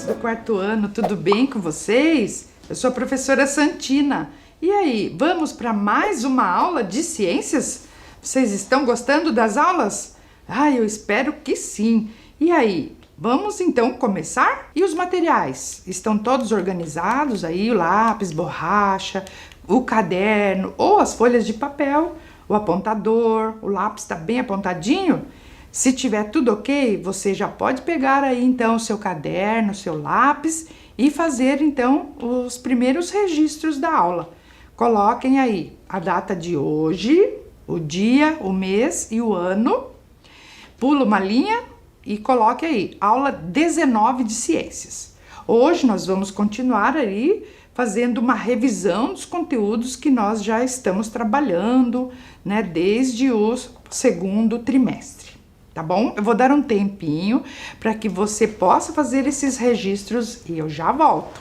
alunos do quarto ano, tudo bem com vocês? Eu sou a professora Santina. E aí, vamos para mais uma aula de ciências? Vocês estão gostando das aulas? Eu espero que sim. E aí, vamos então começar? E os materiais? Estão todos organizados aí? O lápis, borracha, o caderno ou as folhas de papel, o apontador, o lápis está bem apontadinho? Se tiver tudo ok, você já pode pegar aí então o seu caderno, o seu lápis e fazer então os primeiros registros da aula. Coloquem aí a data de hoje, o dia, o mês e o ano. Pula uma linha e coloque aí, aula 19 de ciências. Hoje nós vamos continuar aí fazendo uma revisão dos conteúdos que nós já estamos trabalhando, né, desde o segundo trimestre. Tá bom? Eu vou dar um tempinho para que você possa fazer esses registros e eu já volto.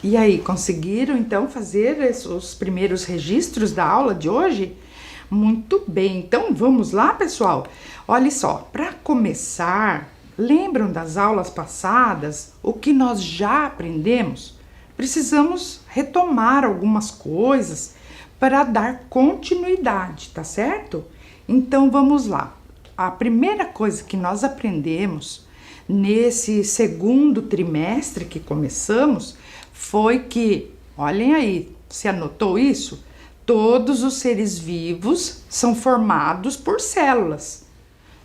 E aí, conseguiram então fazer os primeiros registros da aula de hoje? Muito bem, então vamos lá, pessoal? Olha só, para começar, lembram das aulas passadas o que nós já aprendemos? Precisamos retomar algumas coisas para dar continuidade, tá certo? Então vamos lá. A primeira coisa que nós aprendemos nesse segundo trimestre que começamos foi que, olhem aí, você anotou isso? Todos os seres vivos são formados por células.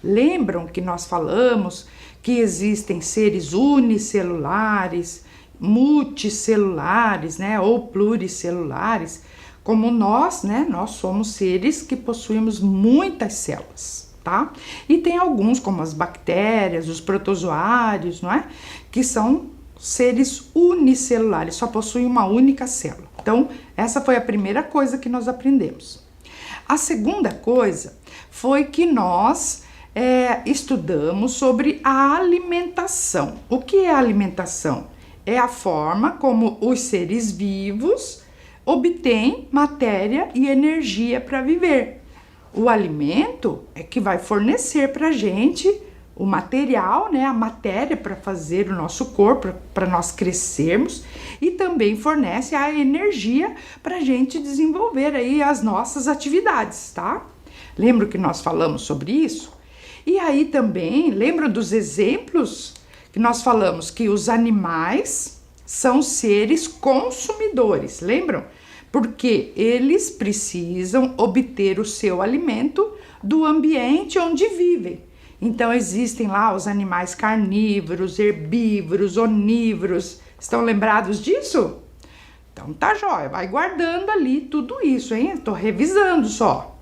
Lembram que nós falamos que existem seres unicelulares, multicelulares, né, ou pluricelulares, como nós, né, nós somos seres que possuímos muitas células, tá? E tem alguns, como as bactérias, os protozoários, não é? Que são seres unicelulares, só possuem uma única célula. Então, essa foi a primeira coisa que nós aprendemos. A segunda coisa foi que nós estudamos sobre a alimentação. O que é alimentação? É a forma como os seres vivos obtêm matéria e energia para viver. O alimento é que vai fornecer para a gente o material, né, a matéria para fazer o nosso corpo, para nós crescermos, e também fornece a energia para a gente desenvolver aí as nossas atividades, tá? Lembra que nós falamos sobre isso? E aí também, lembra dos exemplos que nós falamos que os animais são seres consumidores, lembram? Porque eles precisam obter o seu alimento do ambiente onde vivem. Então existem lá os animais carnívoros, herbívoros, onívoros. Estão lembrados disso? Então tá jóia, vai guardando ali tudo isso, hein? Tô revisando só.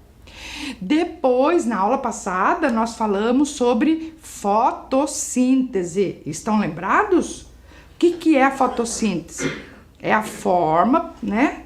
Depois, na aula passada, nós falamos sobre fotossíntese. Estão lembrados? O que é a fotossíntese? É a forma, né,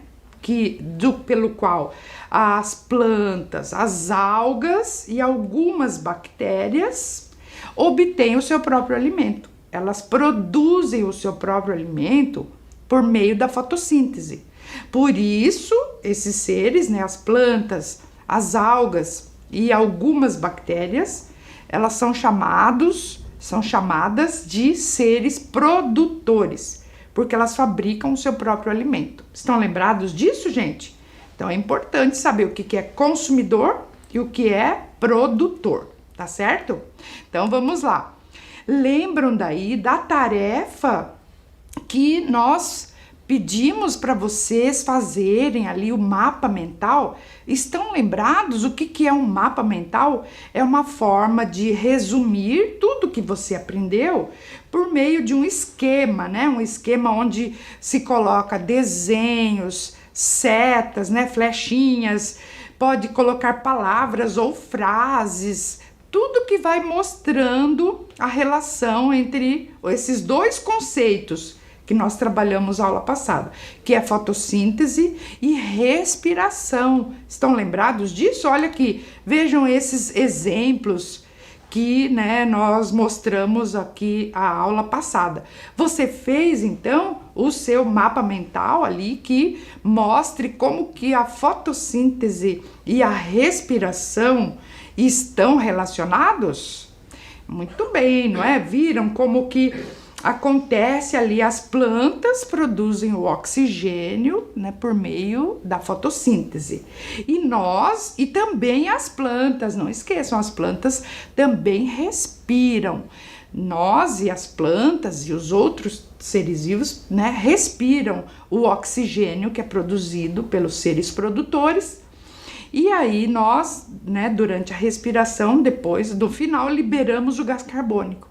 pelo qual as plantas, as algas e algumas bactérias obtêm o seu próprio alimento. Elas produzem o seu próprio alimento por meio da fotossíntese. Por isso, esses seres, né, as plantas, as algas e algumas bactérias, elas são chamadas de seres produtores, porque elas fabricam o seu próprio alimento. Estão lembrados disso, gente? Então é importante saber o que é consumidor e o que é produtor, tá certo? Então vamos lá. Lembram daí da tarefa que nós pedimos para vocês fazerem ali o mapa mental? Estão lembrados o que é um mapa mental? É uma forma de resumir tudo que você aprendeu por meio de um esquema, né? Um esquema onde se coloca desenhos, setas, né? Flechinhas, pode colocar palavras ou frases, tudo que vai mostrando a relação entre esses dois conceitos que nós trabalhamos na aula passada, que é fotossíntese e respiração. Estão lembrados disso? Olha aqui, vejam esses exemplos que, né, nós mostramos aqui a aula passada. Você fez então o seu mapa mental ali que mostre como que a fotossíntese e a respiração estão relacionados? Muito bem, não é? Viram como que acontece ali, as plantas produzem o oxigênio, né, por meio da fotossíntese. E também as plantas, não esqueçam, as plantas também respiram. Nós e as plantas e os outros seres vivos, né, respiram o oxigênio que é produzido pelos seres produtores. E aí nós, né, durante a respiração, depois do final, liberamos o gás carbônico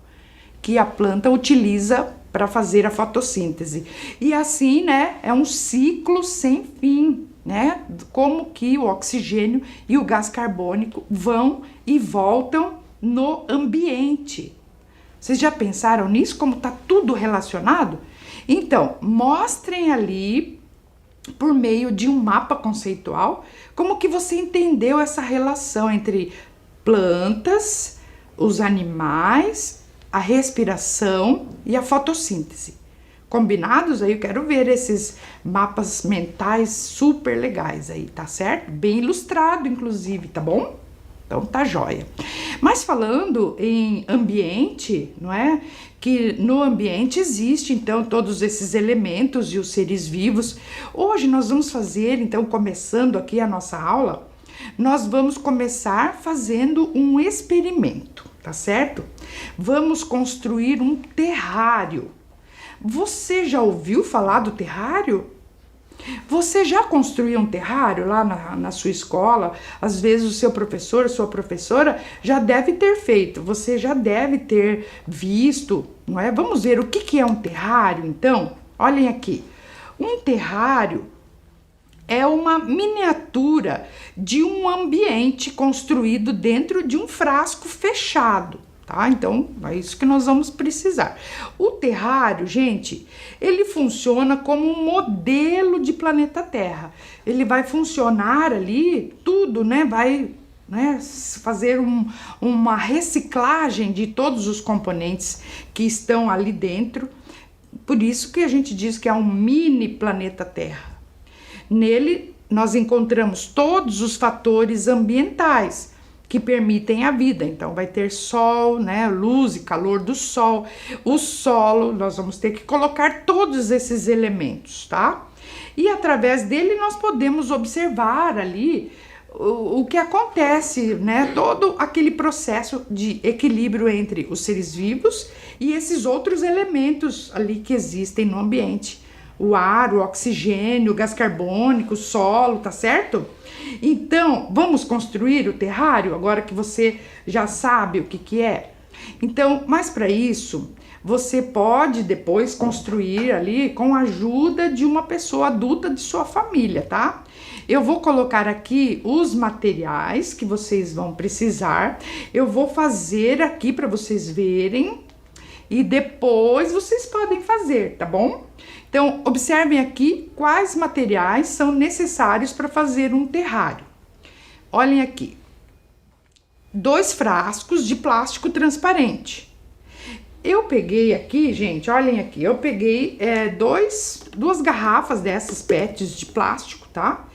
que a planta utiliza para fazer a fotossíntese. E assim, né, é um ciclo sem fim, né? Como que o oxigênio e o gás carbônico vão e voltam no ambiente. Vocês já pensaram nisso? Como tá tudo relacionado? Então, mostrem ali, por meio de um mapa conceitual, como que você entendeu essa relação entre plantas, os animais, a respiração e a fotossíntese. Combinados? Aí eu quero ver esses mapas mentais super legais aí, tá certo? Bem ilustrado, inclusive, tá bom? Então tá jóia. Mas falando em ambiente, não é? Que no ambiente existe então todos esses elementos e os seres vivos. Hoje nós vamos fazer, então, começando aqui a nossa aula, nós vamos começar fazendo um experimento, tá certo? Vamos construir um terrário. Você já ouviu falar do terrário? Você já construiu um terrário lá na sua escola? Às vezes o seu professor, a sua professora já deve ter feito, você já deve ter visto, não é? Vamos ver o que é um terrário, então? Olhem aqui. Um terrário é uma miniatura de um ambiente construído dentro de um frasco fechado. Tá? Então, é isso que nós vamos precisar. O terrário, gente, ele funciona como um modelo de planeta Terra. Ele vai funcionar ali, tudo, né? Vai, né, fazer uma reciclagem de todos os componentes que estão ali dentro. Por isso que a gente diz que é um mini planeta Terra. Nele, nós encontramos todos os fatores ambientais que permitem a vida. Então vai ter sol, né, luz e calor do sol, o solo, nós vamos ter que colocar todos esses elementos, tá? E através dele nós podemos observar ali o que acontece, né, todo aquele processo de equilíbrio entre os seres vivos e esses outros elementos ali que existem no ambiente. O ar, o oxigênio, o gás carbônico, o solo, tá certo? Então, vamos construir o terrário, agora que você já sabe o que é? Então, mas para isso, você pode depois construir ali com a ajuda de uma pessoa adulta de sua família, tá? Eu vou colocar aqui os materiais que vocês vão precisar, eu vou fazer aqui para vocês verem e depois vocês podem fazer, tá bom? Então, observem aqui quais materiais são necessários para fazer um terrário. Olhem aqui. 2 frascos de plástico transparente. Eu peguei aqui, gente, olhem aqui, eu peguei 2 garrafas dessas PETs de plástico, tá?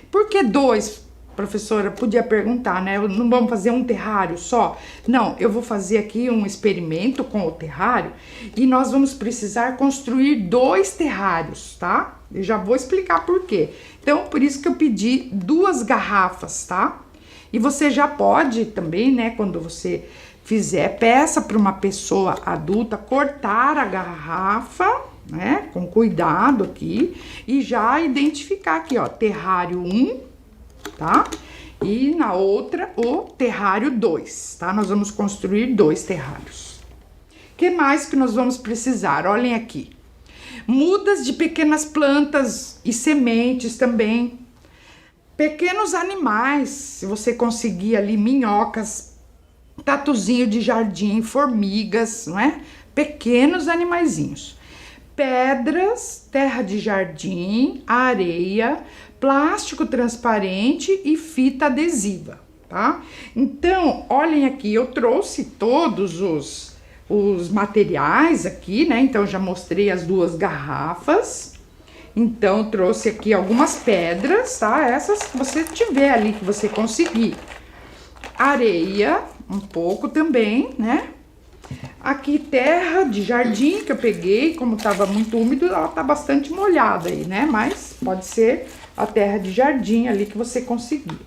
Por que 2? Professora, podia perguntar, né? Não vamos fazer um terrário só? Não, eu vou fazer aqui um experimento com o terrário e nós vamos precisar construir 2 terrários, tá? Eu já vou explicar por quê. Então, por isso que eu pedi 2 garrafas, tá? E você já pode também, né, quando você fizer, peça para uma pessoa adulta cortar a garrafa, né, com cuidado aqui e já identificar aqui, ó, terrário 1, tá? E na outra, o terrário 2, tá? Nós vamos construir 2 terrários. O que mais que nós vamos precisar? Olhem aqui. Mudas de pequenas plantas e sementes também. Pequenos animais, se você conseguir ali, minhocas, tatuzinho de jardim, formigas, não é? Pequenos animaizinhos. Pedras, terra de jardim, areia, plástico transparente e fita adesiva, tá? Então, olhem aqui, eu trouxe todos os materiais aqui, né? Então, já mostrei as 2 garrafas. Então, trouxe aqui algumas pedras, tá? Essas que você tiver ali, que você conseguir. Areia, um pouco também, né? Aqui terra de jardim que eu peguei, como tava muito úmido, ela tá bastante molhada aí, né? Mas pode ser a terra de jardim ali que você conseguir.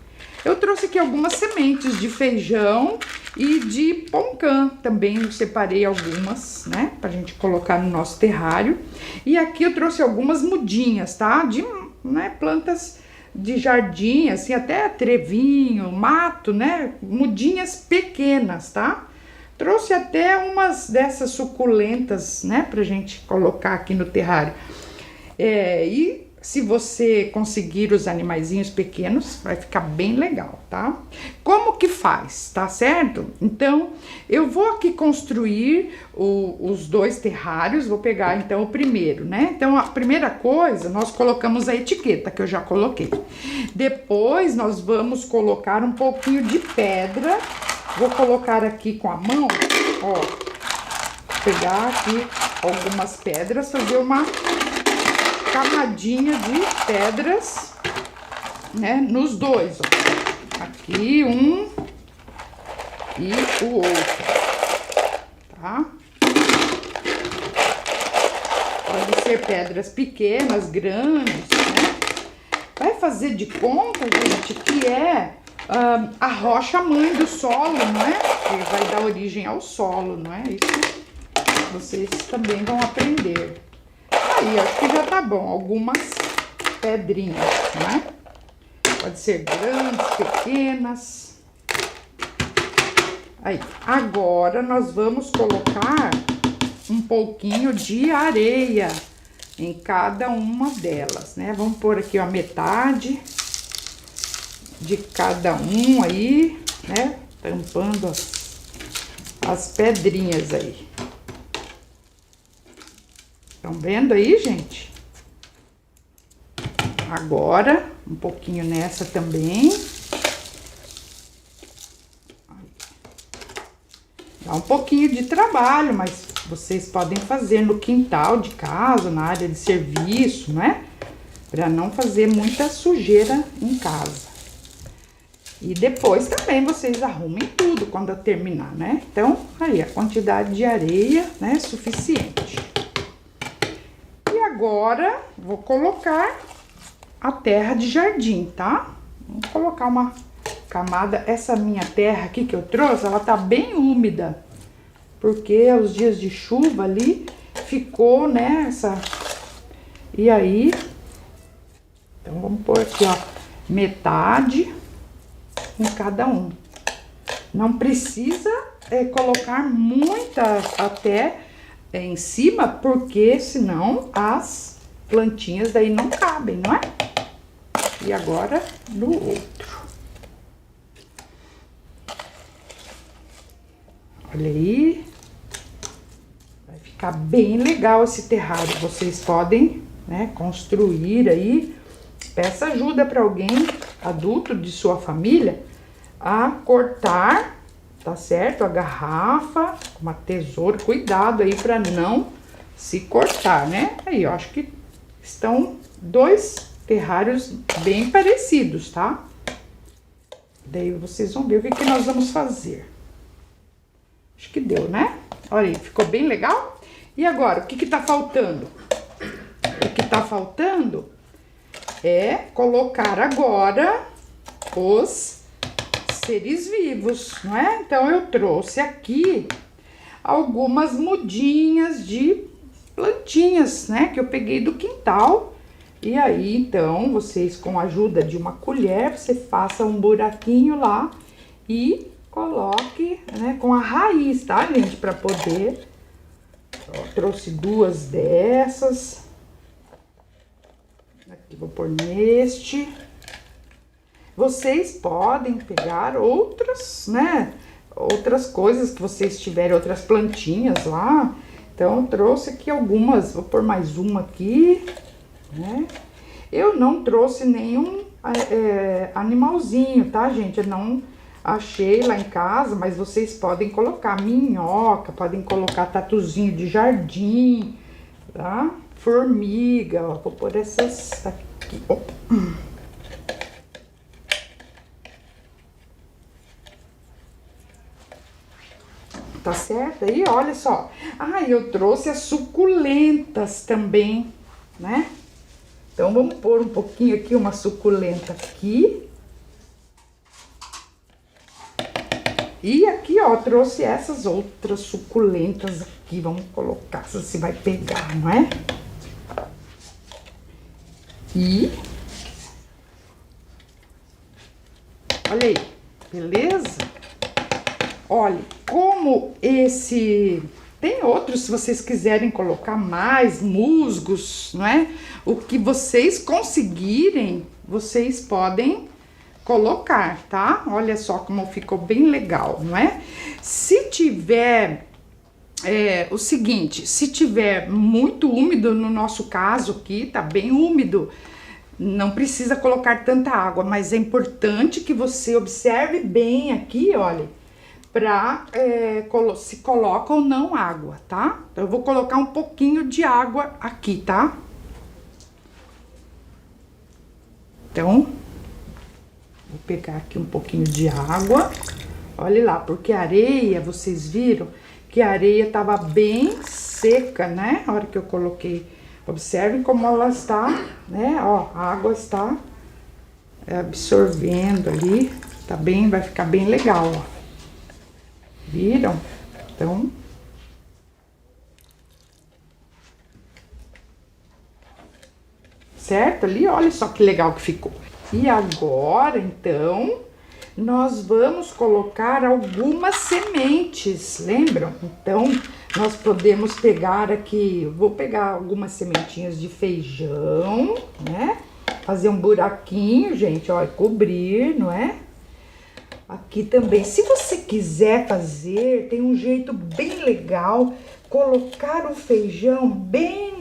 Eu trouxe aqui algumas sementes de feijão e de poncã também, eu separei algumas, né, pra gente colocar no nosso terrário. E aqui eu trouxe algumas mudinhas, tá, de, né, plantas de jardim, assim, até trevinho, mato, né, mudinhas pequenas, tá. Trouxe até umas dessas suculentas, né, pra gente colocar aqui no terrário. E se você conseguir os animaizinhos pequenos, vai ficar bem legal, tá? Como que faz, tá certo? Então, eu vou aqui construir os 2 terrários, vou pegar então o primeiro, né? Então, a primeira coisa, nós colocamos a etiqueta que eu já coloquei. Depois, nós vamos colocar um pouquinho de pedra. Vou colocar aqui com a mão, ó, pegar aqui algumas pedras, fazer uma camadinha de pedras, né, nos dois, ó. Aqui um e o outro, tá? Pode ser pedras pequenas, grandes, né? Vai fazer de conta, gente, que é a rocha mãe do solo, não é? Que vai dar origem ao solo, não é? Isso vocês também vão aprender. Aí, acho que já tá bom. Algumas pedrinhas, né? Pode ser grandes, pequenas. Aí, agora nós vamos colocar um pouquinho de areia em cada uma delas, né? Vamos pôr aqui, ó, metade de cada um aí, né? Tampando as pedrinhas aí. Estão vendo aí, gente? Agora, um pouquinho nessa também. Dá um pouquinho de trabalho, mas vocês podem fazer no quintal de casa, na área de serviço, né? Para não fazer muita sujeira em casa. E depois também vocês arrumem tudo quando eu terminar, né? Então, aí a quantidade de areia, né, é suficiente. E agora, vou colocar a terra de jardim, tá? Vamos colocar uma camada. Essa minha terra aqui que eu trouxe, ela tá bem úmida, porque os dias de chuva ali ficou, né, E aí, então vamos pôr aqui, ó, metade em cada um. Não precisa colocar muita até em cima, porque senão as plantinhas daí não cabem, não é? E agora no outro. Olha aí. Vai ficar bem legal esse terrário. Vocês podem, né, construir aí. Peça ajuda para alguém adulto de sua família a cortar, tá certo? A garrafa, uma tesoura, cuidado aí para não se cortar, né? Aí, eu acho que estão dois terrários bem parecidos, tá? Daí vocês vão ver o que nós vamos fazer. Acho que deu, né? Olha aí, ficou bem legal. E agora, o que tá faltando? O que tá faltando é colocar agora os seres vivos, não é? Então, eu trouxe aqui algumas mudinhas de plantinhas, né? Que eu peguei do quintal. E aí, então, vocês, com a ajuda de uma colher, você faça um buraquinho lá e coloque, né? Com a raiz, tá, gente? Pra poder... Ó, trouxe duas dessas. Aqui, vou pôr neste. Vocês podem pegar outras, né? Outras coisas que vocês tiverem, outras plantinhas lá. Então, eu trouxe aqui algumas. Vou pôr mais uma aqui, né? Eu não trouxe nenhum animalzinho, tá, gente? Eu não achei lá em casa, mas vocês podem colocar minhoca, podem colocar tatuzinho de jardim, tá? Formiga, ó. Vou pôr essas aqui. Opa. Tá certo? Aí, olha só. Ah, eu trouxe as suculentas também, né? Então, vamos pôr um pouquinho aqui, uma suculenta aqui. E aqui, ó, trouxe essas outras suculentas aqui. Vamos colocar, se vai pegar, não é? E... olha aí, beleza? Olha, como esse... tem outros, se vocês quiserem colocar mais musgos, não é? O que vocês conseguirem, vocês podem colocar, tá? Olha só como ficou bem legal, não é? Se tiver... o seguinte, se tiver muito úmido, no nosso caso aqui, tá bem úmido, não precisa colocar tanta água, mas é importante que você observe bem aqui, olha, para se coloca ou não água, tá? Então eu vou colocar um pouquinho de água aqui, tá? Então, vou pegar aqui um pouquinho de água. Olha lá, porque a areia, vocês viram que a areia tava bem seca, né? A hora que eu coloquei. Observem como ela está, né? Ó, a água está absorvendo ali. Tá bem, vai ficar bem legal, ó. Viram? Então, certo ali? Olha só que legal que ficou. E agora, então, nós vamos colocar algumas sementes, lembram? Então, nós podemos pegar aqui, vou pegar algumas sementinhas de feijão, né? Fazer um buraquinho, gente, ó, e cobrir, não é? Aqui também, se você quiser fazer, tem um jeito bem legal, colocar o feijão bem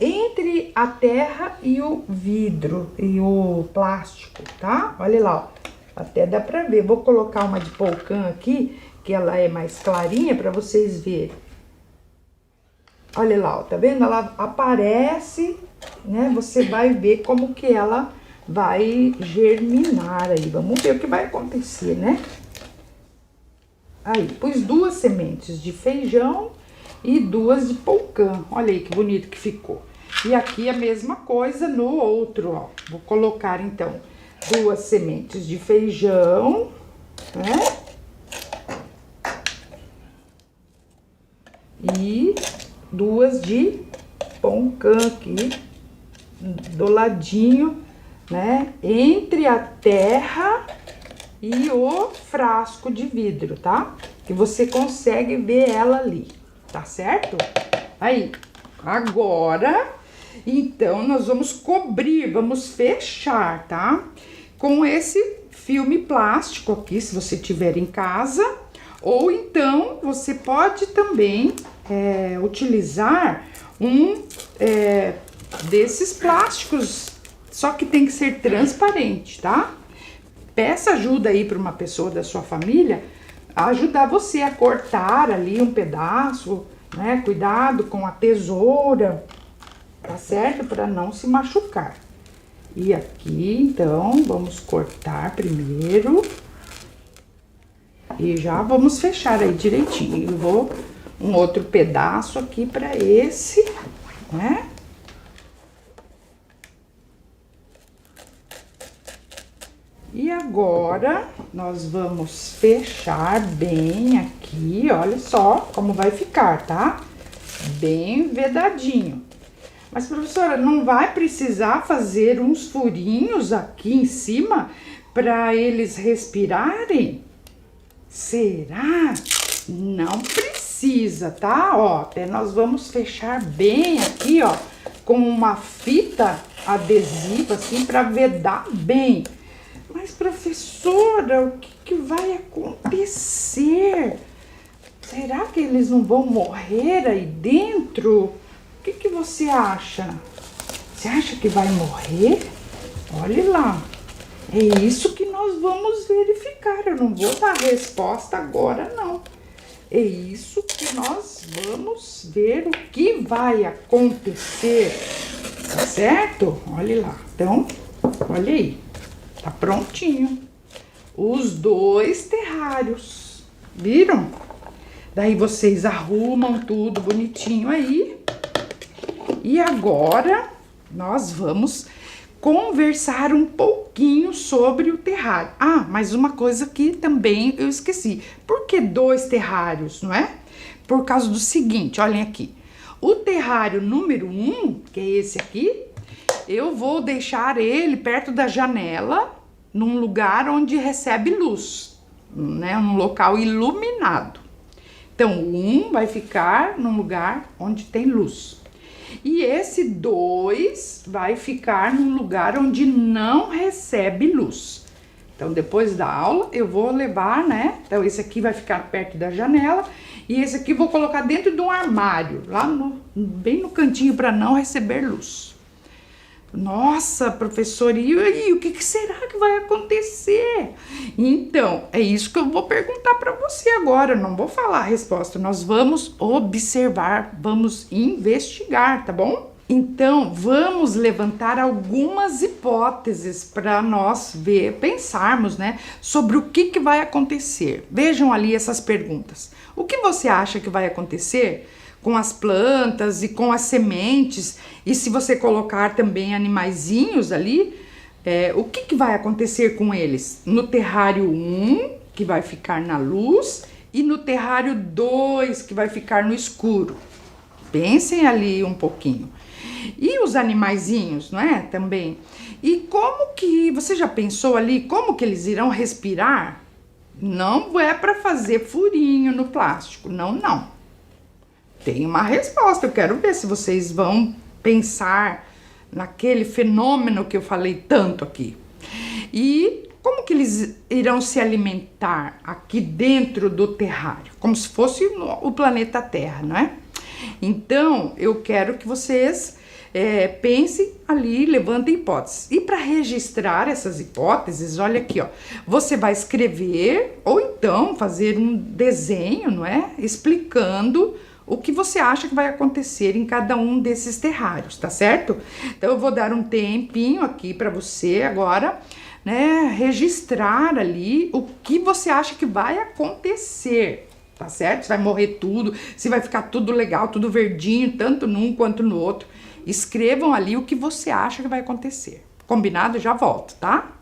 entre a terra e o vidro e o plástico, tá? Olha lá, ó, até dá pra ver. Vou colocar uma de polcã aqui, que ela é mais clarinha, pra vocês verem. Olha lá, ó, tá vendo? Ela aparece, né? Você vai ver como que ela vai germinar aí. Vamos ver o que vai acontecer, né? Aí, pus 2 sementes de feijão e 2 de polcã. Olha aí que bonito que ficou. E aqui a mesma coisa no outro, ó. Vou colocar, então, 2 sementes de feijão, né? E 2 de polcã aqui, do ladinho, né, entre a terra e o frasco de vidro, tá? Que você consegue ver ela ali, tá certo? Aí, agora, então, nós vamos cobrir, vamos fechar, tá? Com esse filme plástico aqui, se você tiver em casa, ou então, você pode também utilizar desses plásticos, só que tem que ser transparente, tá? Peça ajuda aí para uma pessoa da sua família a ajudar você a cortar ali um pedaço, né? Cuidado com a tesoura, tá certo? Para não se machucar. E aqui, então, vamos cortar primeiro. E já vamos fechar aí direitinho. Eu vou um outro pedaço aqui para esse, né? E agora, nós vamos fechar bem aqui, olha só como vai ficar, tá? Bem vedadinho. Mas, professora, não vai precisar fazer uns furinhos aqui em cima para eles respirarem? Será? Não precisa, tá? Ó, até nós vamos fechar bem aqui, ó, com uma fita adesiva, assim, para vedar bem. Mas, professora, o que vai acontecer? Será que eles não vão morrer aí dentro? O que você acha? Você acha que vai morrer? Olha lá. É isso que nós vamos verificar. Eu não vou dar a resposta agora, não. É isso que nós vamos ver o que vai acontecer. Tá certo? Olha lá. Então, olha aí. Tá prontinho. Os 2 terrários. Viram? Daí vocês arrumam tudo bonitinho aí. E agora nós vamos conversar um pouquinho sobre o terrário. Ah, mas uma coisa que também eu esqueci. Por que 2 terrários, não é? Por causa do seguinte, olhem aqui. O terrário número 1, que é esse aqui, eu vou deixar ele perto da janela, num lugar onde recebe luz, né? Um local iluminado. Então, o 1 vai ficar num lugar onde tem luz. E esse 2 vai ficar num lugar onde não recebe luz. Então, depois da aula, eu vou levar, né? Então, esse aqui vai ficar perto da janela. E esse aqui eu vou colocar dentro de um armário, lá bem no cantinho, para não receber luz. Nossa, professor, e aí, o que será que vai acontecer? Então, é isso que eu vou perguntar para você agora. Eu não vou falar a resposta, nós vamos observar, vamos investigar, tá bom? Então, vamos levantar algumas hipóteses para nós pensarmos, né, sobre o que vai acontecer. Vejam ali essas perguntas. O que você acha que vai acontecer com as plantas e com as sementes? E se você colocar também animaizinhos ali, o que vai acontecer com eles? No terrário 1, que vai ficar na luz, e no terrário 2, que vai ficar no escuro. Pensem ali um pouquinho. E os animaizinhos, não é? Também. E como que, você já pensou ali, como que eles irão respirar? Não é para fazer furinho no plástico, não. Tem uma resposta, eu quero ver se vocês vão pensar naquele fenômeno que eu falei tanto aqui. E como que eles irão se alimentar aqui dentro do terrário? Como se fosse o planeta Terra, não é? Então, eu quero que vocês pensem ali, levantem hipóteses. E para registrar essas hipóteses, olha aqui, ó, você vai escrever ou então fazer um desenho, não é? Explicando o que você acha que vai acontecer em cada um desses terrários, tá certo? Então, eu vou dar um tempinho aqui para você agora, né, registrar ali o que você acha que vai acontecer. Tá certo? Se vai morrer tudo, se vai ficar tudo legal, tudo verdinho, tanto num quanto no outro. Escrevam ali o que você acha que vai acontecer. Combinado? Já volto, tá?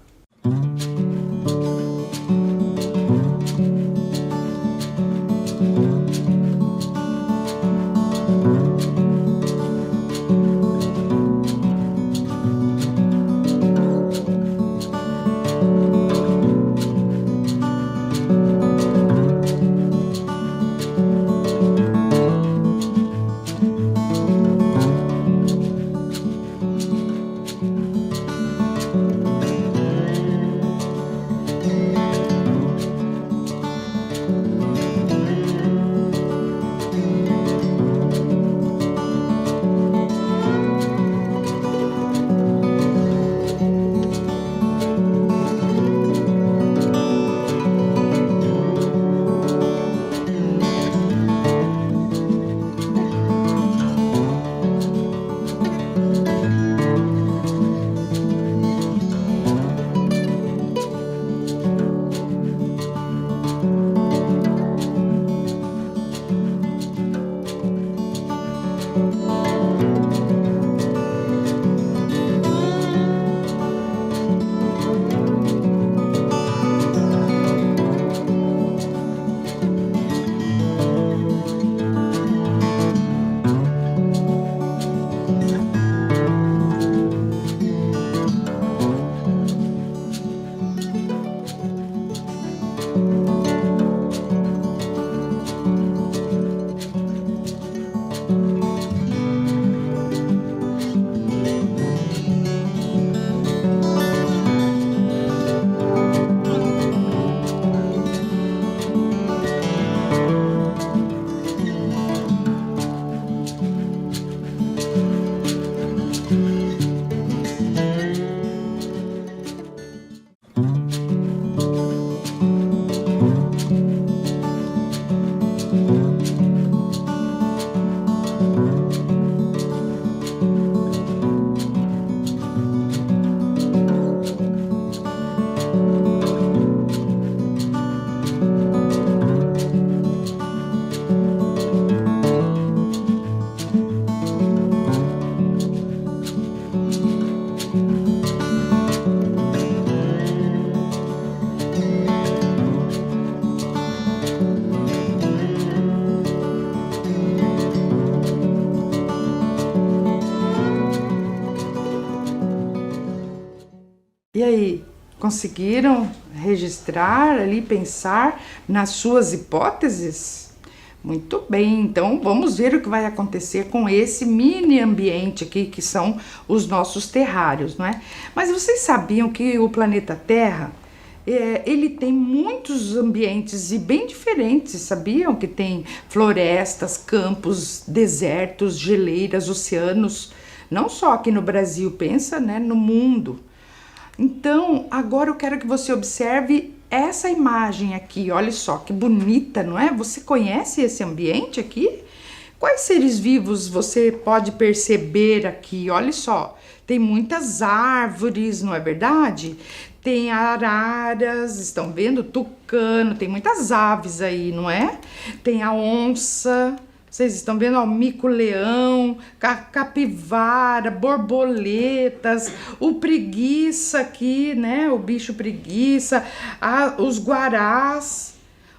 E aí, conseguiram registrar ali, pensar nas suas hipóteses? Muito bem, então vamos ver o que vai acontecer com esse mini ambiente aqui, que são os nossos terrários, não é? Mas vocês sabiam que o planeta Terra, ele tem muitos ambientes e bem diferentes, sabiam? Que tem florestas, campos, desertos, geleiras, oceanos, Não só aqui no Brasil, pensa, né, no mundo. Então, agora eu quero que você observe essa imagem aqui. Olha só que bonita, não é? Você conhece esse ambiente aqui? Quais seres vivos você pode perceber aqui? Olha só, tem muitas árvores, não é verdade? Tem araras, estão vendo? Tucano, tem muitas aves aí, não é? Tem a onça, vocês estão vendo? O mico-leão, capivara, borboletas, o preguiça aqui, né? O bicho preguiça, os guarás.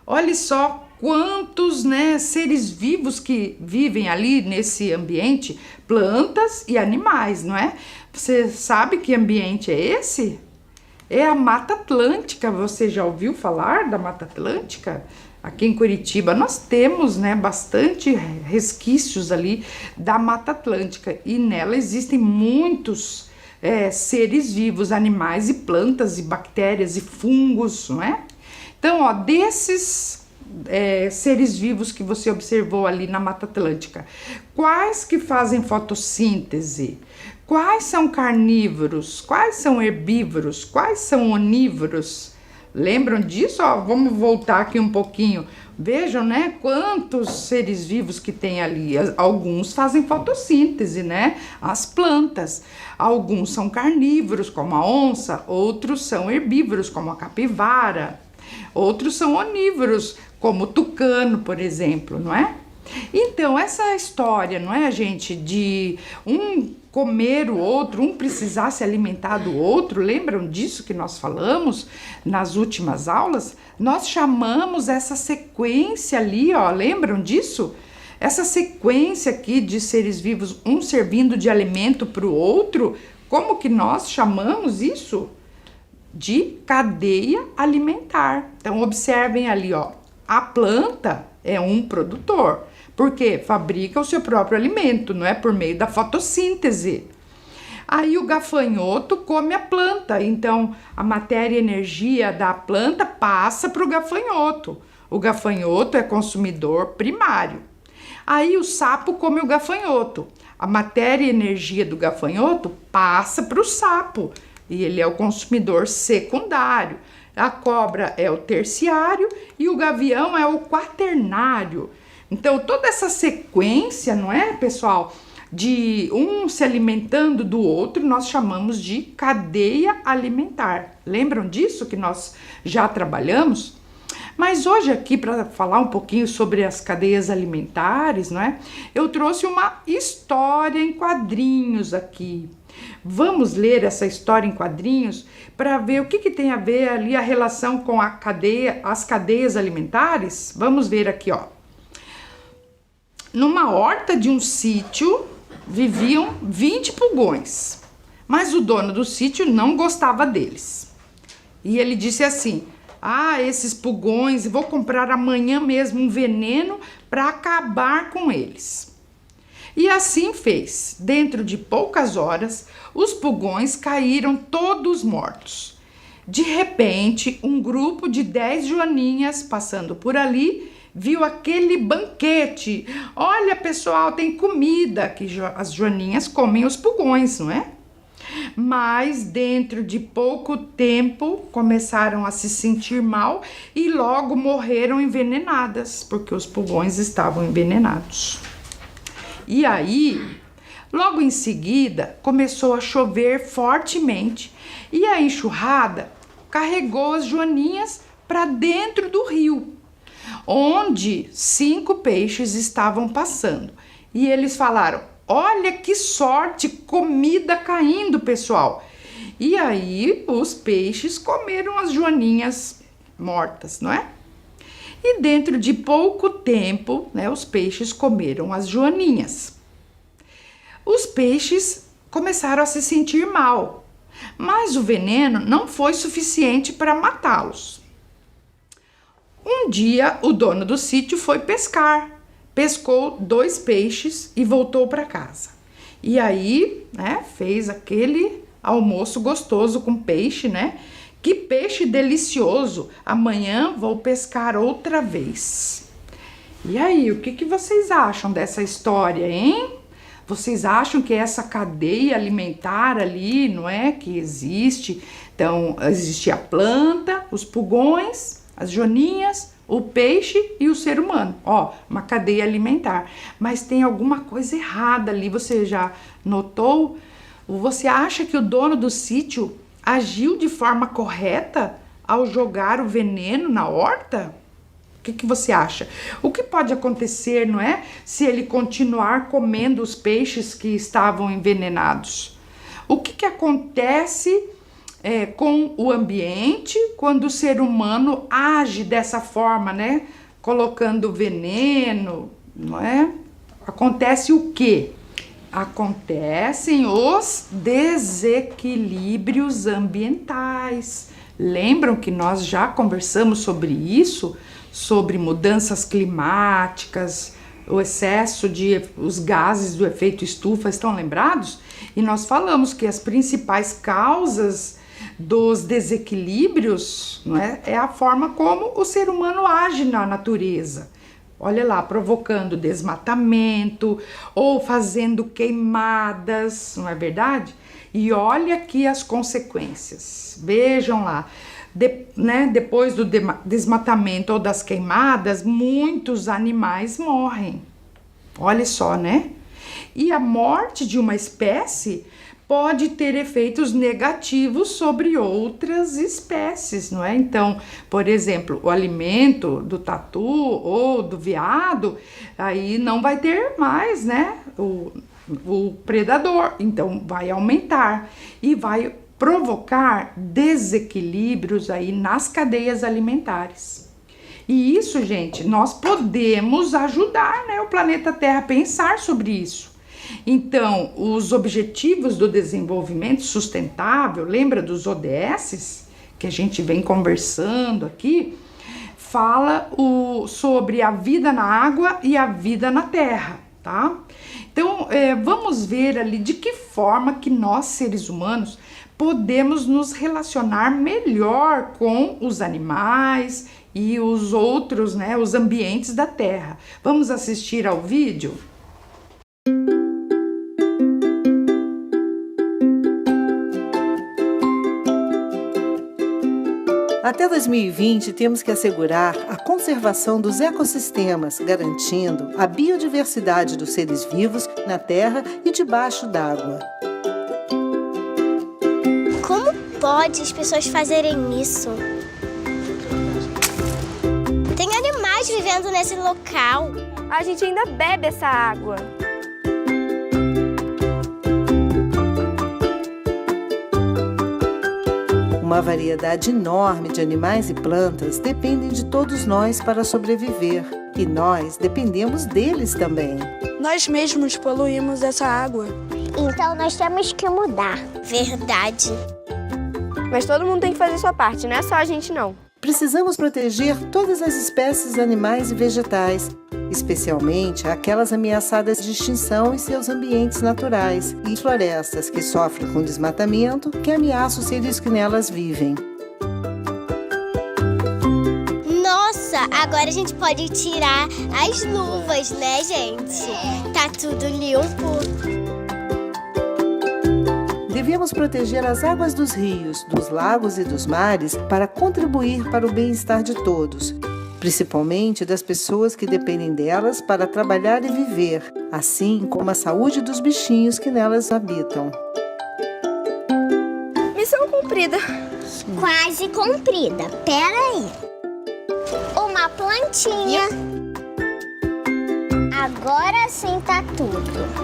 Olha só quantos, né, seres vivos que vivem ali nesse ambiente, plantas e animais, não é? Você sabe que ambiente é esse? É a Mata Atlântica. Você já ouviu falar da Mata Atlântica? Aqui em Curitiba nós temos, né, bastante resquícios ali da Mata Atlântica e nela existem muitos seres vivos, animais e plantas e bactérias e fungos, não é? Então, ó, desses seres vivos que você observou ali na Mata Atlântica, quais que fazem fotossíntese? Quais são carnívoros? Quais são herbívoros? Quais são onívoros? Lembram disso? Ó, vamos voltar aqui um pouquinho. Vejam, né, quantos seres vivos que tem ali. Alguns fazem fotossíntese, né? As plantas. Alguns são carnívoros, como a onça. Outros são herbívoros, como a capivara. Outros são onívoros, como o tucano, por exemplo, não é? Então, essa história, não é, gente, de um comer o outro, um precisar se alimentar do outro, lembram disso que nós falamos nas últimas aulas? Nós chamamos essa sequência ali, ó, lembram disso? Essa sequência aqui de seres vivos, um servindo de alimento para o outro, como que nós chamamos isso? De cadeia alimentar. Então, observem ali, ó, a planta é um produtor, porque fabrica o seu próprio alimento, não é? Por meio da fotossíntese. Aí o gafanhoto come a planta, então a matéria e energia da planta passa para o gafanhoto. O gafanhoto é consumidor primário. Aí o sapo come o gafanhoto. A matéria e energia do gafanhoto passa para o sapo e ele é o consumidor secundário. A cobra é o terciário e o gavião é o quaternário. Então, toda essa sequência, não é, pessoal, de um se alimentando do outro, nós chamamos de cadeia alimentar. Lembram disso que nós já trabalhamos? Mas hoje aqui, para falar um pouquinho sobre as cadeias alimentares, não é? Eu trouxe uma história em quadrinhos aqui. Vamos ler essa história em quadrinhos para ver o que tem a ver ali a relação com as cadeias alimentares? Vamos ver aqui, ó. Numa horta de um sítio viviam 20 pulgões, mas o dono do sítio não gostava deles. E ele disse assim: esses pulgões, vou comprar amanhã mesmo um veneno para acabar com eles. E assim fez. Dentro de poucas horas, os pulgões caíram todos mortos. De repente, um grupo de 10 joaninhas passando por ali viu aquele banquete. Olha, pessoal, tem comida, que as joaninhas comem os pulgões, não é? Mas dentro de pouco tempo começaram a se sentir mal e logo morreram envenenadas, porque os pulgões estavam envenenados. E aí, logo em seguida, começou a chover fortemente e a enxurrada carregou as joaninhas para dentro do rio, onde 5 peixes estavam passando. E eles falaram: olha que sorte, comida caindo, pessoal. E aí os peixes comeram as joaninhas mortas, não é? E dentro de pouco tempo, né, os peixes comeram as joaninhas. Os peixes começaram a se sentir mal, mas o veneno não foi suficiente para matá-los. Um dia, o dono do sítio foi pescar. Pescou 2 peixes e voltou para casa. E aí, né, fez aquele almoço gostoso com peixe, né? Que peixe delicioso! Amanhã vou pescar outra vez. E aí, o que vocês acham dessa história, hein? Vocês acham que essa cadeia alimentar ali, não é, que existe? Então, existe a planta, os pulgões, as joaninhas, o peixe e o ser humano. Ó, uma cadeia alimentar. Mas tem alguma coisa errada ali, você já notou? Você acha que o dono do sítio agiu de forma correta ao jogar o veneno na horta? O que você acha? O que pode acontecer, não é? Se ele continuar comendo os peixes que estavam envenenados? O que acontece com o ambiente quando o ser humano age dessa forma, né? Colocando veneno, não é? Acontece o quê? Acontecem os desequilíbrios ambientais. Lembram que nós já conversamos sobre isso? Sobre mudanças climáticas, o excesso de os gases do efeito estufa, estão lembrados? E nós falamos que as principais causas dos desequilíbrios, não é, é a forma como o ser humano age na natureza. Olha lá, provocando desmatamento ou fazendo queimadas, não é verdade? E olha aqui as consequências. Vejam lá. Depois do desmatamento ou das queimadas, muitos animais morrem. Olha só, né? E a morte de uma espécie pode ter efeitos negativos sobre outras espécies, não é? Então, por exemplo, o alimento do tatu ou do veado, aí não vai ter mais, né? O predador, então vai aumentar e vai provocar desequilíbrios aí nas cadeias alimentares. E isso, gente, nós podemos ajudar, né, o planeta Terra a pensar sobre isso. Então, os Objetivos do Desenvolvimento Sustentável, lembra dos ODS, que a gente vem conversando aqui, fala sobre a vida na água e a vida na terra, tá? Então, vamos ver ali de que forma que nós, seres humanos, podemos nos relacionar melhor com os animais e os outros, né, os ambientes da Terra. Vamos assistir ao vídeo? Até 2020, temos que assegurar a conservação dos ecossistemas, garantindo a biodiversidade dos seres vivos na terra e debaixo d'água. Como pode as pessoas fazerem isso? Tem animais vivendo nesse local. A gente ainda bebe essa água. Uma variedade enorme de animais e plantas dependem de todos nós para sobreviver. E nós dependemos deles também. Nós mesmos poluímos essa água. Então nós temos que mudar. Verdade. Mas todo mundo tem que fazer sua parte, não é só a gente não. Precisamos proteger todas as espécies animais e vegetais, especialmente aquelas ameaçadas de extinção em seus ambientes naturais e florestas que sofrem com desmatamento que ameaça os seres que nelas vivem. Nossa, agora a gente pode tirar as luvas, né, gente? Tá tudo limpo. Devemos proteger as águas dos rios, dos lagos e dos mares para contribuir para o bem-estar de todos, principalmente das pessoas que dependem delas para trabalhar e viver, assim como a saúde dos bichinhos que nelas habitam. Missão cumprida. Quase cumprida. Pera aí. Uma plantinha. Agora sim tá tudo.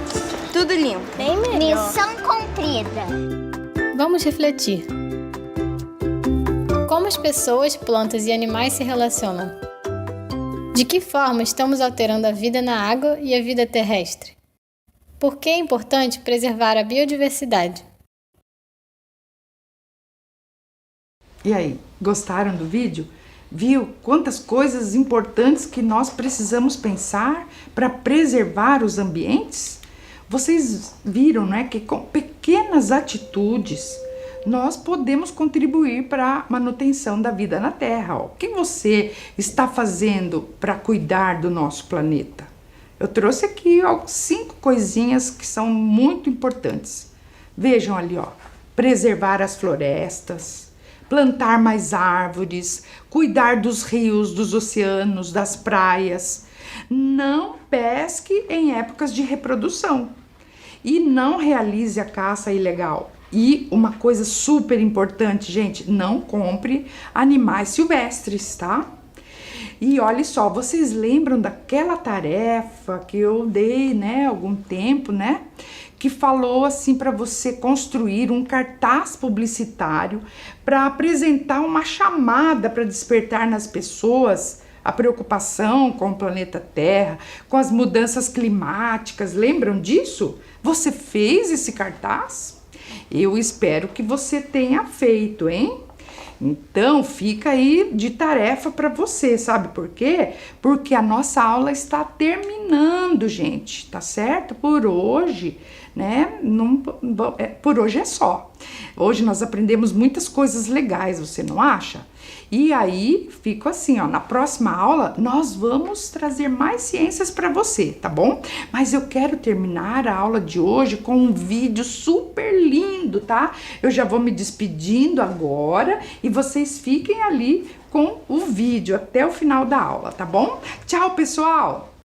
Tudo limpo. Bem melhor. Missão cumprida. Vamos refletir. Como as pessoas, plantas e animais se relacionam? De que forma estamos alterando a vida na água e a vida terrestre? Por que é importante preservar a biodiversidade? E aí, gostaram do vídeo? Viu quantas coisas importantes que nós precisamos pensar para preservar os ambientes? Vocês viram, né, que com pequenas atitudes nós podemos contribuir para a manutenção da vida na Terra. Ó. O que você está fazendo para cuidar do nosso planeta? Eu trouxe aqui 5 coisinhas que são muito importantes. Vejam ali, ó, preservar as florestas, plantar mais árvores, cuidar dos rios, dos oceanos, das praias. Não pesque em épocas de reprodução e não realize a caça ilegal. E uma coisa super importante, gente, não compre animais silvestres, tá? E olha só, vocês lembram daquela tarefa que eu dei, né, algum tempo, né? Que falou assim para você construir um cartaz publicitário para apresentar uma chamada para despertar nas pessoas a preocupação com o planeta Terra, com as mudanças climáticas. Lembram disso? Você fez esse cartaz? Eu espero que você tenha feito, hein? Então, fica aí de tarefa para você, sabe por quê? Porque a nossa aula está terminando, gente, tá certo? Por hoje, né? Por hoje é só. Hoje nós aprendemos muitas coisas legais, você não acha? E aí, fico assim, ó, na próxima aula nós vamos trazer mais ciências para você, tá bom? Mas eu quero terminar a aula de hoje com um vídeo super lindo, tá? Eu já vou me despedindo agora e vocês fiquem ali com o vídeo até o final da aula, tá bom? Tchau, pessoal!